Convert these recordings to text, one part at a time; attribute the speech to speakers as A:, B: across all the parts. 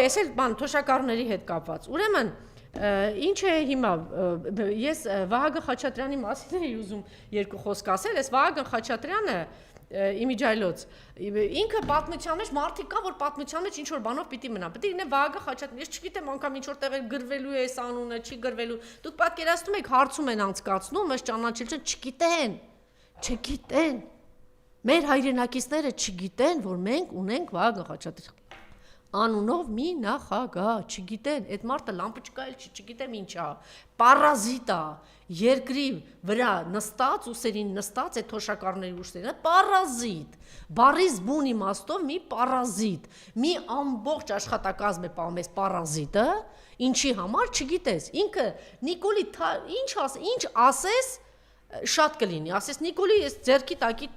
A: ես էլ բան թոշակառների հետ կապված։ Ուրեմն ինչ է հիմա ես Վահագն Խաչատրյանի մասին էի ուզում երկու խոսք ասել, ես Վահագն Խաչատրյանը իմիջայլոց ինքը պատմության մեջ մարդիկ կա որ պատմության մեջ ինչ որ բանով պիտի մնա պետք է ինքը Վահագն Խաչատրյանը ես չգիտեմ անգամ ինչ որ տեղեր գրվելու է այս անունը չի գրվելու դուք պատկերացնում եք հարցում են անցկացնում ես ճանաչել չգիտեն չգիտեն մեր հայրենակիցները չգիտեն որ մենք ունենք Վահագն Խաչատրյան անունով մի նախագահ չգիտեն այդ մարդը լամպոչկա էլ չգիտեմ ինչա պարազիտ է երկրի վրա նստած ուսերին նստած այդ թոշակառների ուշերին պարազիտ բարիս բուն իմաստով մի պարազիտ մի ամբողջ աշխատակազմ է պահում պարազիտը ինչի համար չգիտես ինքը Նիկոլի ինչ ասես շատ կլինի ասես Նիկոլի ես ձերքի տակի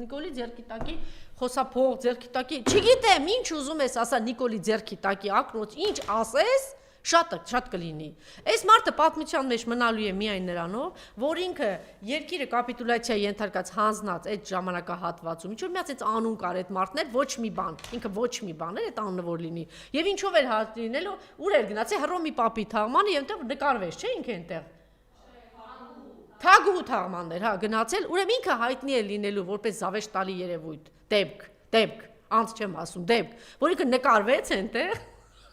A: Նիկոլի ձերքի տակի խոսափող ձերքի տակի չգիտեմ ինչ ուզում ես ասա Նիկոլի ձերքի տակի ակնոց ինչ ասես շատ կլինի այս մարդը պատմության մեջ մնալու է միայն նրանով որ ինքը երկիրը կապիտուլյացիա ենթարկած հանձնած այդ ժամանակահատվածում ինչ որ մի հատ անուն կար այդ մարդն էր ոչ մի բան ինքը ոչ մի բան էր այդ անունը որ լինի եւ ինչով էր լինելու ուր էր գնացել Հռոմի պապի թաղմանը եւ այնտեղ նկարվեց չէ ինքը այնտեղ Թագուհու թաղմաններ, հա, գնացել, ուրեմն ինքը հայտնի է լինելու որպես զավեշտալի երևույթ, դեպք, անց չեմ ասում, դեպք, որ ինքը նկարվեց այնտեղ,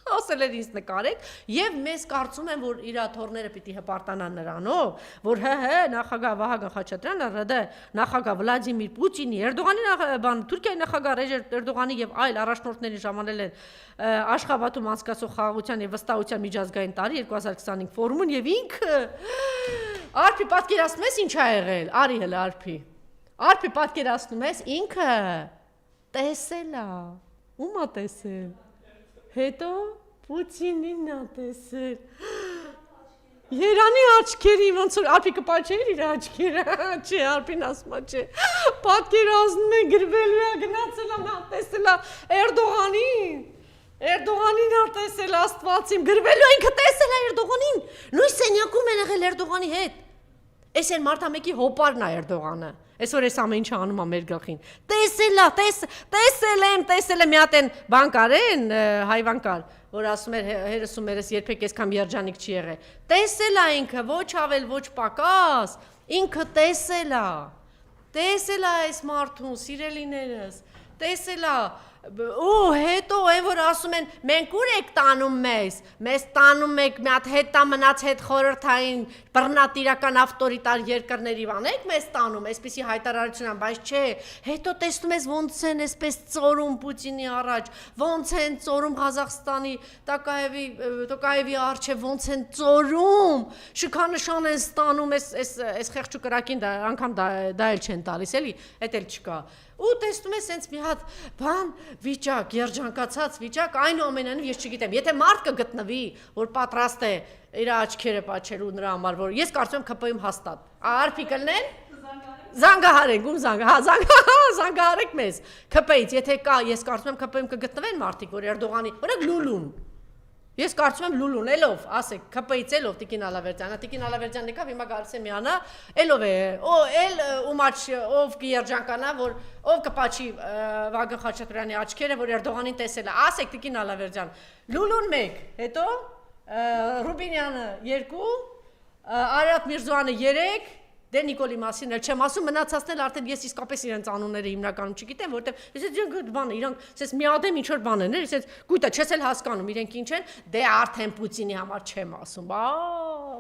A: ասել էր ինձ նկարեք, եւ մեզ կարծում են, որ իր թորները պիտի հպարտանան նրանով, որ նախագահ Վահագն Խաչատրյանը, ՌԴ նախագահ Վլադիմիր Պուտինի, Էրդողանի Թուրքիայի նախագահ Ռեջեփ Էրդողանի եւ այլ առաջնորդներին ժամանել են Աշխաբադում անցկացող խաղաղության եւ վստահության միջազգային տարի 2025 ֆորումին եւ ինքը Արփի պատկերացնում ես ինչ ա եղել, արի հələ Արփի պատկերացնում ես ինքը տեսել է, ում ա տեսել, հետո Պուտինին ա տեսել, Երանի աչքերի, ոնց որ Արփի կպաչեր իր աչքերը, չէ, Արփին ասում է, չէ, պատկերացնում է գրվելու է, գնացել է, նա տեսել է Էրդողանին ա տեսել Աստվածիմ, գրվելու է ինքը տեսել է Էրդողանին, նույն սենյակում են եղել Էրդողանի հետ, այս էր մարդամեկի հոպարն է Էրդողանը, այս որ այս ամեն ինչը անում է մեր գլխին, տեսել եմ, մի հատ են բան կար են, հայվան կար, որ ասում էր հերս ու մերս երբեք այսքան երջանիկ չի եղել, տեսել է ինքը, ոչ ավել, ոչ պակաս, ինքը տեսել է այս մարդուն, սիրելիներս, տեսել է, ու հետո այն որ ասում են մենք ուր եք տանում մեզ տանում եք մի հատ հետա մնաց հետ խորհրդային բռնատիրական ավտորիտար երկրների վանեք մեզ տանում այսպեսի հայտարարություն բայց չէ հետո տեսնում ես ոնց են այսպես ծորում Պուտինի առաջ ոնց են ծորում Ղազախստանի Տոկաևի արչև ոնց են ծորում շքանշան են ստանում այս խեղճու կրակին անգամ դա էլ չեն տալիս էլի էդ էլ չկա ու տեսնում ես սենց մի հատ բան վիճակ, երջանկացած վիճակ, այնուամենայնիվ ես չգիտեմ, եթե մարդ կգտնվի, որ պատրաստ է իր աչքերը պաչելու նրա համար, որ ես կարծում եմ ԿՊ-ում հաստատ, Արփի կլնեն, զանգահարենք, զանգահարեք մեզ, ԿՊ-ից, եթե կա, ես կարծում եմ ԿՊ-ում կգտնվեն մարդիկ, որ Էրդողանի, օրինակ Լուլուն, ես կարծում եմ Լուլուն, էլով, ասեք, ԿՊ-ից էլով Տիկին Ալավերդյանը, Տիկին Ալավերդյանն եկավ, հիմա գալիս է միանա, էլով է, էլ ով կերջանկանա, որ ով կպաչի Վահագն Խաչատրյանի աչքերը, որ Էրդողանին տեսել է, ասեք Տիկին Ալավերդյան, Լուլուն 1, հետո Ռուբինյանը 2, Արարատ Միրզոյանը 3, դե Նիկոլի մասին էլ չեմ ասում, մնացածն էլ արդեն ես իսկապես իրենց անունները հիմնականում չգիտեմ, որտեղ ես իրանք բանը, իրանք ասես միադեմ ինչ որ բան են, ասես գույտա չես էլ հասկանում իրենք ինչ են, դե արդեն Պուտինի համար չեմ ասում,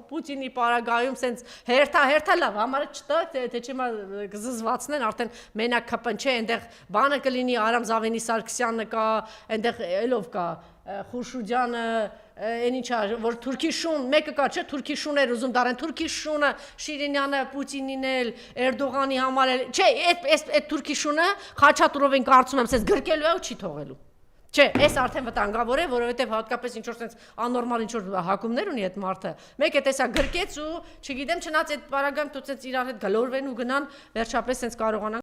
A: Պուտինի պարագայում սենց հերթա լավ, համարը չտա, թե չեմա զզվացնեն, արդեն մենակ ԿՊ-ն չէ, այնտեղ բանը կլինի Արամ Զավենի Սարգսյանը կա, այնտեղ էլով կա Խուրշուդյանը, այն ինչա, որ թուրքի շուն, մեկը կա, չէ, թուրքի շուն էր ուզում դարեն, թուրքի շունը, Շիրինյանը, Պուտինին էլ, Էրդողանի համար էլ, չէ, այդ թուրքի շունը Խաչատուրովին կարծում եմ, սենց գրկելու է ու չի թողելու։ Չէ, այս արդեն վտանգավոր է, որովհետև հատկապես ինչ որ sense աննորմալ ինչ որ հակումներ ունի այդ մարդը։ Մեկը տեսա գրկեց ու չգիտեմ, չնայած այդ պարագայում դու sense իրար հետ գլորվեն ու գնան, վերջապես sense կարողանան